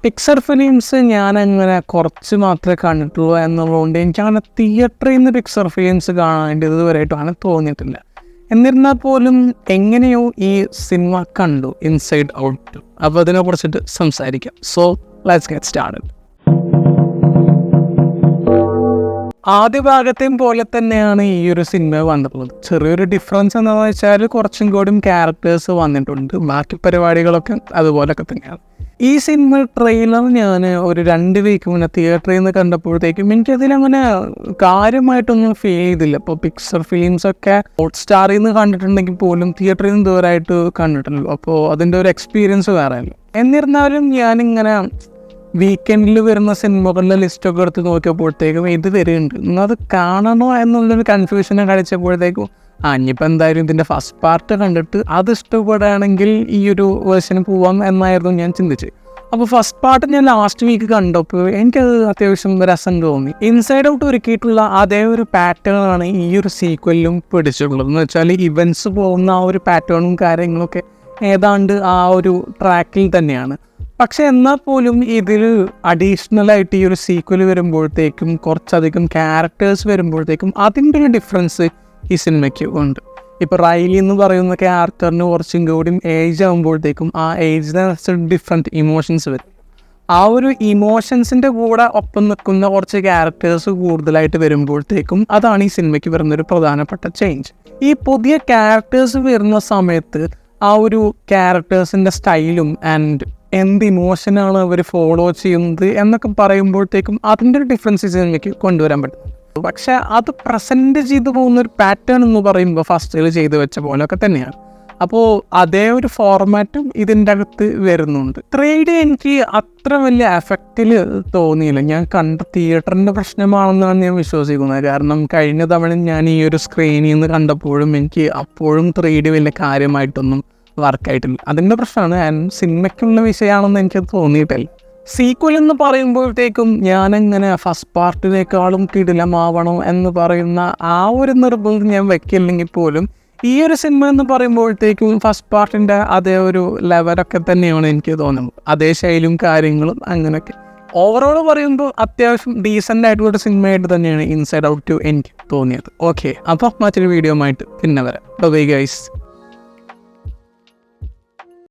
പിക്സർ films ഞാനങ്ങനെ കുറച്ച് മാത്രമേ കണ്ടിട്ടുള്ളൂ എന്നുള്ളതുകൊണ്ട് എനിക്കങ്ങനെ തിയേറ്ററിൽ നിന്ന് പിക്സർ ഫിലിംസ് കാണാനായിട്ട് ഇതുവരെയായിട്ടും തോന്നിയിട്ടില്ല. എന്നിരുന്നാൽ പോലും എങ്ങനെയോ ഈ സിനിമ കണ്ടു, ഇൻസൈഡ് ഔട്ട്. അപ്പോൾ അതിനെ കുറിച്ചിട്ട് സംസാരിക്കാം. So let's get started. ആദ്യ ഭാഗത്തെയും പോലെ തന്നെയാണ് ഈ ഒരു സിനിമ വന്നിട്ടുള്ളത്. ചെറിയൊരു ഡിഫറൻസ് എന്താണെന്ന് വെച്ചാൽ കുറച്ചും കൂടി ക്യാരക്ടേഴ്സ് വന്നിട്ടുണ്ട്. ബാക്കി പരിപാടികളൊക്കെ അതുപോലൊക്കെ തന്നെയാണ്. ഈ സിനിമ ട്രെയിലർ ഞാൻ ഒരു 2 വീക്ക് മുന്നേ തിയേറ്ററിൽ നിന്ന് കണ്ടപ്പോഴത്തേക്കും എനിക്കതിലങ്ങനെ കാര്യമായിട്ടൊന്നും ഫീൽ ചെയ്തില്ല. ഇപ്പോൾ പിക്സർ ഫിലിംസൊക്കെ ഹോട്ട്സ്റ്റാറിൽ നിന്ന് കണ്ടിട്ടുണ്ടെങ്കിൽ പോലും തിയേറ്ററിൽ നിന്ന് ഇതുവരെയായിട്ട് കണ്ടിട്ടുള്ളൂ. അപ്പോൾ അതിൻ്റെ ഒരു എക്സ്പീരിയൻസ് വേറെ അല്ല. എന്നിരുന്നാലും ഞാനിങ്ങനെ വീക്കെൻഡിൽ വരുന്ന സിനിമകളുടെ ലിസ്റ്റൊക്കെ എടുത്ത് നോക്കിയപ്പോഴത്തേക്കും ഇത് വരുന്നുണ്ട്, അത് കാണണോ എന്നുള്ളൊരു കൺഫ്യൂഷനെ കഴിച്ചപ്പോഴത്തേക്കും ഇനിയിപ്പോൾ എന്തായാലും ഇതിൻ്റെ ഫസ്റ്റ് പാർട്ട് കണ്ടിട്ട് അത് ഇഷ്ടപ്പെടുകയാണെങ്കിൽ ഈ ഒരു വേർഷന് പോവാം എന്നായിരുന്നു ഞാൻ ചിന്തിച്ചത്. അപ്പോൾ ഫസ്റ്റ് പാർട്ട് ഞാൻ ലാസ്റ്റ് വീക്ക് കണ്ടപ്പോൾ എനിക്കത് അത്യാവശ്യം രസം തോന്നി. ഇൻസൈഡ് ഔട്ട് ഒരുക്കിയിട്ടുള്ള അതേ ഒരു പാറ്റേൺ ആണ് ഈ ഒരു സീക്വലിലും പിടിച്ചിട്ടുള്ളത്. എന്ന് വെച്ചാൽ ഇവൻറ്റ്സ് പോകുന്ന ആ ഒരു പാറ്റേണും കാര്യങ്ങളൊക്കെ ഏതാണ്ട് ആ ഒരു ട്രാക്കിൽ തന്നെയാണ്. പക്ഷെ എന്നാൽ പോലും ഇതിൽ അഡീഷണലായിട്ട് ഈ ഒരു സീക്വൽ വരുമ്പോഴത്തേക്കും കുറച്ചധികം ക്യാരക്ടേഴ്സ് വരുമ്പോഴത്തേക്കും അതിൻ്റെ ഒരു ഡിഫറൻസ് ഈ സിനിമയ്ക്ക് ഉണ്ട്. ഇപ്പോൾ റൈലി എന്ന് പറയുന്ന ക്യാരക്ടറിന് കുറച്ചും കൂടി ഏജ് ആകുമ്പോഴത്തേക്കും ആ ഏജിനനുസരിച്ച് ഡിഫറെൻറ്റ് ഇമോഷൻസ് വരും. ആ ഒരു ഇമോഷൻസിൻ്റെ കൂടെ ഒപ്പം നിൽക്കുന്ന കുറച്ച് ക്യാരക്ടേഴ്സ് കൂടുതലായിട്ട് വരുമ്പോഴത്തേക്കും അതാണ് ഈ സിനിമയ്ക്ക് വരുന്നൊരു പ്രധാനപ്പെട്ട ചേഞ്ച്. ഈ പുതിയ ക്യാരക്ടേഴ്സ് വരുന്ന സമയത്ത് ആ ഒരു ക്യാരക്ടേഴ്സിൻ്റെ സ്റ്റൈലും ആൻഡ് എന്ത് ഇമോഷനാണ് അവർ ഫോളോ ചെയ്യുന്നത് എന്നൊക്കെ പറയുമ്പോഴത്തേക്കും അതിൻ്റെ ഒരു ഡിഫറൻസ് സിനിമയ്ക്ക് കൊണ്ടുവരാൻ പറ്റും. പക്ഷേ അത് പ്രസൻറ്റ് ചെയ്തു പോകുന്നൊരു പാറ്റേൺ എന്ന് പറയുമ്പോൾ ഫസ്റ്റിൽ ചെയ്തു വെച്ച പോലെയൊക്കെ തന്നെയാണ്. അപ്പോൾ അതേ ഒരു ഫോർമാറ്റും ഇതിൻ്റെ അകത്ത് വരുന്നുണ്ട്. 3D എനിക്ക് അത്ര വലിയ എഫക്റ്റിൽ തോന്നിയില്ല. ഞാൻ കണ്ട തിയേറ്ററിൻ്റെ പ്രശ്നമാണെന്നാണ് ഞാൻ വിശ്വസിക്കുന്നത്. കാരണം കഴിഞ്ഞ തവണ ഞാൻ ഈ ഒരു സ്ക്രീനിൽ നിന്ന് കണ്ടപ്പോഴും എനിക്ക് അപ്പോഴും 3D വലിയ കാര്യമായിട്ടൊന്നും വർക്കായിട്ടില്ല. അതിൻ്റെ പ്രശ്നമാണ്. സിനിമയ്ക്കുള്ള വിഷയമാണെന്ന് എനിക്ക് തോന്നിയിട്ടില്ല. സീക്വൽ എന്ന് പറയുമ്പോഴത്തേക്കും ഞാനങ്ങനെ ഫസ്റ്റ് പാർട്ടിനേക്കാളും കിടിലമാവണം എന്ന് പറയുന്ന ആ ഒരു നിർബന്ധം ഞാൻ വയ്ക്കില്ലെങ്കിൽ പോലും ഈ ഒരു സിനിമ എന്ന് പറയുമ്പോഴത്തേക്കും ഫസ്റ്റ് പാർട്ടിൻ്റെ അതേ ഒരു ലെവലൊക്കെ തന്നെയാണ് എനിക്ക് തോന്നുന്നത്. അതേ ശൈലിയും കാര്യങ്ങളും അങ്ങനെയൊക്കെ ഓവറോൾ പറയുമ്പോൾ അത്യാവശ്യം ഡീസൻ്റ് ആയിട്ടുള്ള സിനിമയായിട്ട് തന്നെയാണ് ഇൻസൈഡ് ഔട്ട് എനിക്ക് തോന്നിയത്. ഓക്കെ, അപ്പോൾ മറ്റൊരു വീഡിയോ ആയിട്ട് പിന്നെ വരാം. Bye guys.